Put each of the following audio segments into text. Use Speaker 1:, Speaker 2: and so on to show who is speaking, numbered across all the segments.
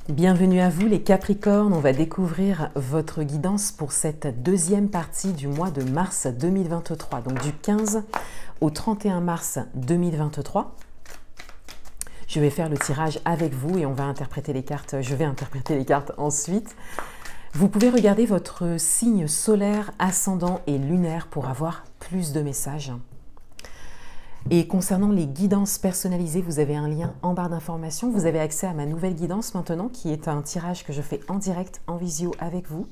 Speaker 1: Bienvenue à vous les Capricornes, on va découvrir votre guidance pour cette deuxième partie du mois de mars 2023, donc du 15 au 31 mars 2023. Je vais faire le tirage avec vous et on va interpréter les cartes, je vais interpréter les cartes ensuite. Vous pouvez regarder votre signe solaire, ascendant et lunaire pour avoir plus de messages. Et concernant les guidances personnalisées, vous avez un lien en barre d'informations. Vous avez accès à ma nouvelle guidance maintenant, qui est un tirage que je fais en direct, en visio avec vous.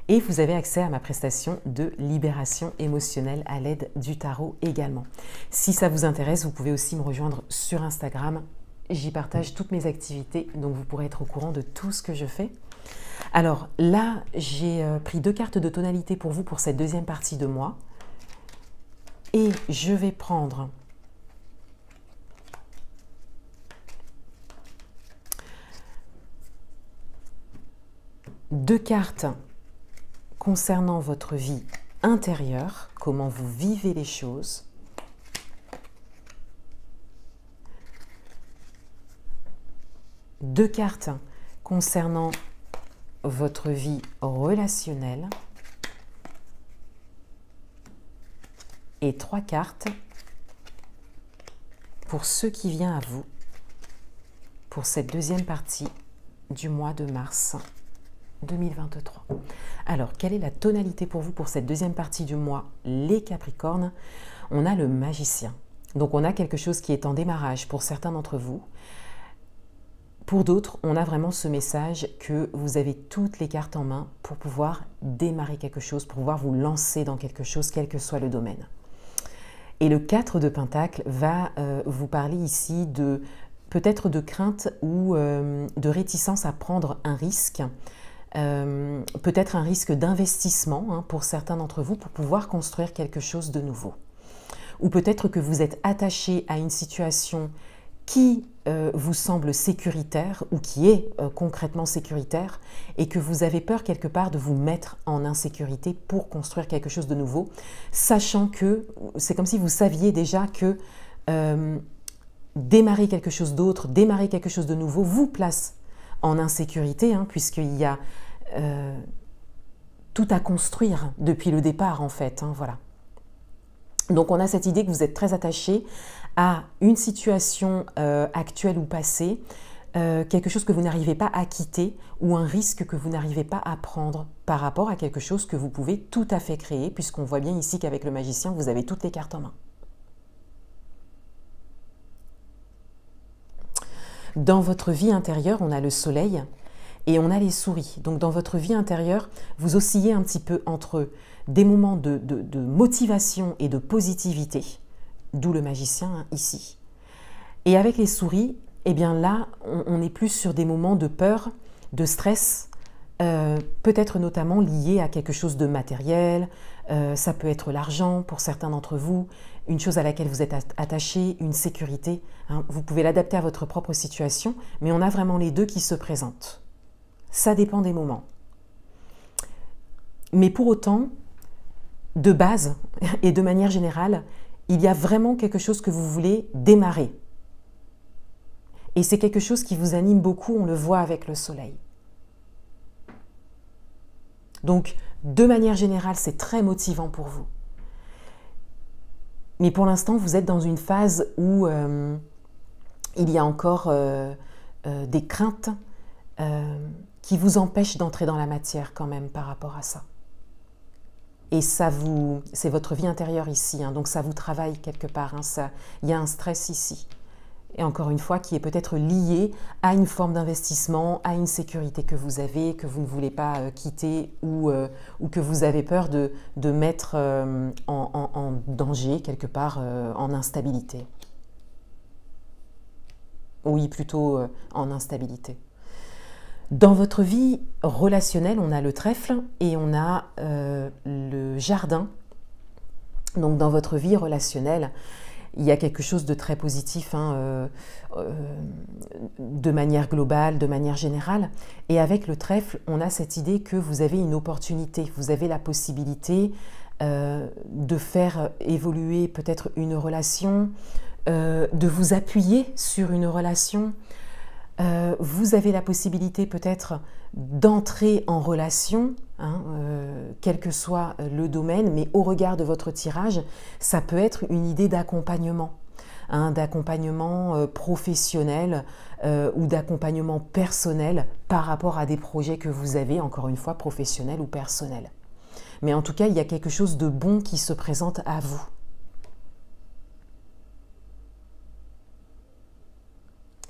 Speaker 1: Et vous avez accès à ma prestation de libération émotionnelle à l'aide du tarot également. Si ça vous intéresse, vous pouvez aussi me rejoindre sur Instagram. J'y partage toutes mes activités, donc vous pourrez être au courant de tout ce que je fais. Alors là, j'ai pris 2 cartes de tonalité pour vous pour cette deuxième partie de mois. Et je vais prendre deux cartes concernant votre vie intérieure, comment vous vivez les choses. Deux cartes concernant votre vie relationnelle. Et 3 cartes pour ce qui vient à vous pour cette deuxième partie du mois de mars 2023. Alors, quelle est la tonalité pour vous pour cette deuxième partie du mois, les Capricornes? On a le Magicien. Donc, on a quelque chose qui est en démarrage pour certains d'entre vous. Pour d'autres, on a vraiment ce message que vous avez toutes les cartes en main pour pouvoir démarrer quelque chose, pour pouvoir vous lancer dans quelque chose, quel que soit le domaine. Et le 4 de Pentacle va vous parler ici de peut-être de crainte ou de réticence à prendre un risque, peut-être un risque d'investissement pour certains d'entre vous pour pouvoir construire quelque chose de nouveau. Ou peut-être que vous êtes attaché à une situation qui vous semble sécuritaire ou qui est concrètement sécuritaire et que vous avez peur quelque part de vous mettre en insécurité pour construire quelque chose de nouveau, sachant que c'est comme si vous saviez déjà que démarrer quelque chose d'autre, démarrer quelque chose de nouveau vous place en insécurité, puisqu'il y a tout à construire depuis le départ en fait, voilà. Donc on a cette idée que vous êtes très attaché à une situation actuelle ou passée, quelque chose que vous n'arrivez pas à quitter ou un risque que vous n'arrivez pas à prendre par rapport à quelque chose que vous pouvez tout à fait créer, puisqu'on voit bien ici qu'avec le Magicien, vous avez toutes les cartes en main. Dans votre vie intérieure, on a le Soleil et on a les souris. Donc dans votre vie intérieure, vous oscillez un petit peu entre des moments de motivation et de positivité, d'où le Magicien ici. Et avec les souris, eh bien là, on est plus sur des moments de peur, de stress, peut-être notamment liés à quelque chose de matériel, ça peut être l'argent pour certains d'entre vous, une chose à laquelle vous êtes attaché, une sécurité. Vous pouvez l'adapter à votre propre situation, mais on a vraiment les deux qui se présentent. Ça dépend des moments. Mais pour autant, de base et de manière générale, il y a vraiment quelque chose que vous voulez démarrer. Et c'est quelque chose qui vous anime beaucoup, on le voit avec le Soleil. Donc, de manière générale, c'est très motivant pour vous. Mais pour l'instant, vous êtes dans une phase où il y a encore des craintes qui vous empêchent d'entrer dans la matière quand même par rapport à ça. Et c'est votre vie intérieure ici, donc ça vous travaille quelque part, il y a un stress ici. Et encore une fois, qui est peut-être lié à une forme d'investissement, à une sécurité que vous avez, que vous ne voulez pas quitter ou que vous avez peur de mettre en danger quelque part, en instabilité. Oui, plutôt en instabilité. Dans votre vie relationnelle, on a le trèfle et on a le jardin. Donc dans votre vie relationnelle, il y a quelque chose de très positif de manière globale, de manière générale. Et avec le trèfle, on a cette idée que vous avez une opportunité, vous avez la possibilité de faire évoluer peut-être une relation, de vous appuyer sur une relation, Vous avez la possibilité peut-être d'entrer en relation, hein, quel que soit le domaine, mais au regard de votre tirage, ça peut être une idée d'accompagnement, hein, d'accompagnement professionnel ou d'accompagnement personnel par rapport à des projets que vous avez, encore une fois, professionnels ou personnels. Mais en tout cas, il y a quelque chose de bon qui se présente à vous.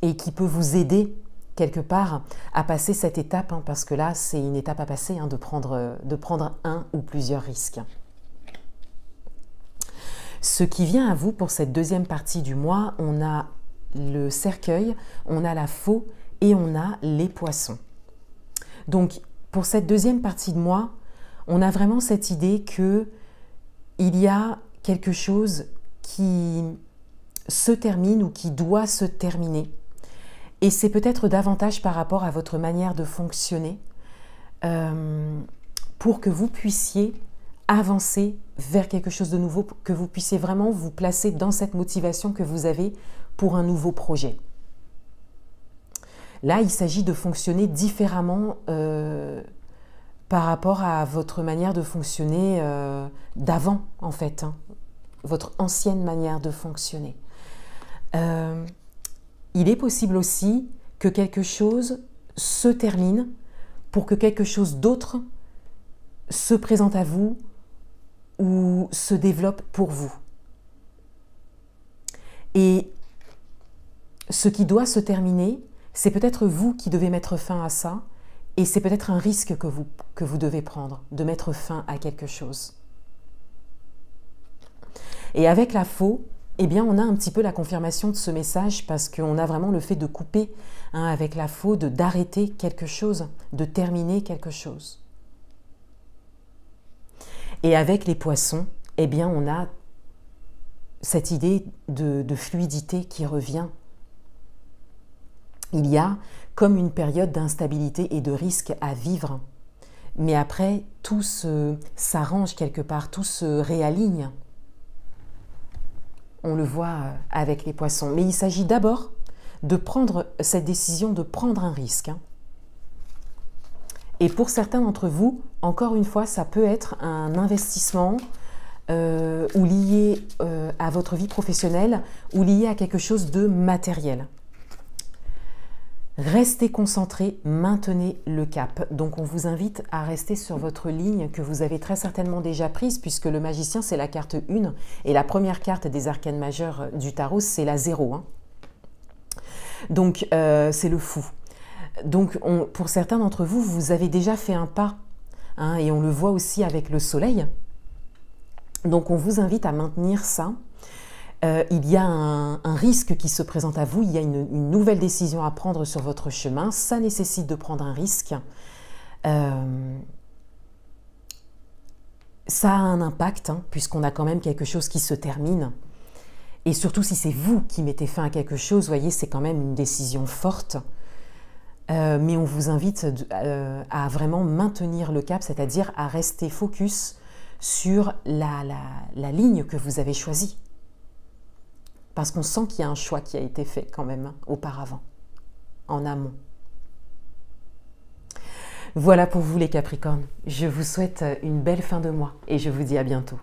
Speaker 1: Et qui peut vous aider quelque part à passer cette étape, hein, parce que là, c'est une étape à passer, hein, de prendre un ou plusieurs risques. Ce qui vient à vous pour cette deuxième partie du mois, on a le cercueil, on a la faux et on a les poissons. Donc, pour cette deuxième partie de mois, on a vraiment cette idée qu'il y a quelque chose qui se termine ou qui doit se terminer. Et c'est peut-être davantage par rapport à votre manière de fonctionner pour que vous puissiez avancer vers quelque chose de nouveau, que vous puissiez vraiment vous placer dans cette motivation que vous avez pour un nouveau projet. Là, il s'agit de fonctionner différemment par rapport à votre manière de fonctionner d'avant, en fait, hein, votre ancienne manière de fonctionner. Il est possible aussi que quelque chose se termine pour que quelque chose d'autre se présente à vous ou se développe pour vous. Et ce qui doit se terminer, c'est peut-être vous qui devez mettre fin à ça, et c'est peut-être un risque que vous devez prendre, de mettre fin à quelque chose. Et avec la faux, eh bien, on a un petit peu la confirmation de ce message parce qu'on a vraiment le fait de couper, hein, avec la faux, d'arrêter quelque chose, de terminer quelque chose. Et avec les poissons, eh bien, on a cette idée de fluidité qui revient. Il y a comme une période d'instabilité et de risque à vivre. Mais après, tout s'arrange quelque part, tout se réaligne. On le voit avec les poissons. Mais il s'agit d'abord de prendre cette décision, de prendre un risque. Et pour certains d'entre vous, encore une fois, ça peut être un investissement ou lié à votre vie professionnelle ou lié à quelque chose de matériel. Restez concentrés, maintenez le cap. Donc on vous invite à rester sur votre ligne que vous avez très certainement déjà prise, puisque le magicien c'est la carte 1 et la première carte des arcanes majeures du tarot c'est la 0. Hein. Donc c'est le fou. Donc pour certains d'entre vous, vous avez déjà fait un pas, hein, et on le voit aussi avec le soleil. Donc on vous invite à maintenir ça. Il y a un risque qui se présente à vous, il y a une nouvelle décision à prendre sur votre chemin, ça nécessite de prendre un risque. Ça a un impact, hein, puisqu'on a quand même quelque chose qui se termine. Et surtout si c'est vous qui mettez fin à quelque chose, vous voyez, c'est quand même une décision forte. Mais on vous invite à vraiment maintenir le cap, c'est-à-dire à rester focus sur la ligne que vous avez choisie. Parce qu'on sent qu'il y a un choix qui a été fait quand même, hein, auparavant, en amont. Voilà pour vous les Capricornes. Je vous souhaite une belle fin de mois et je vous dis à bientôt.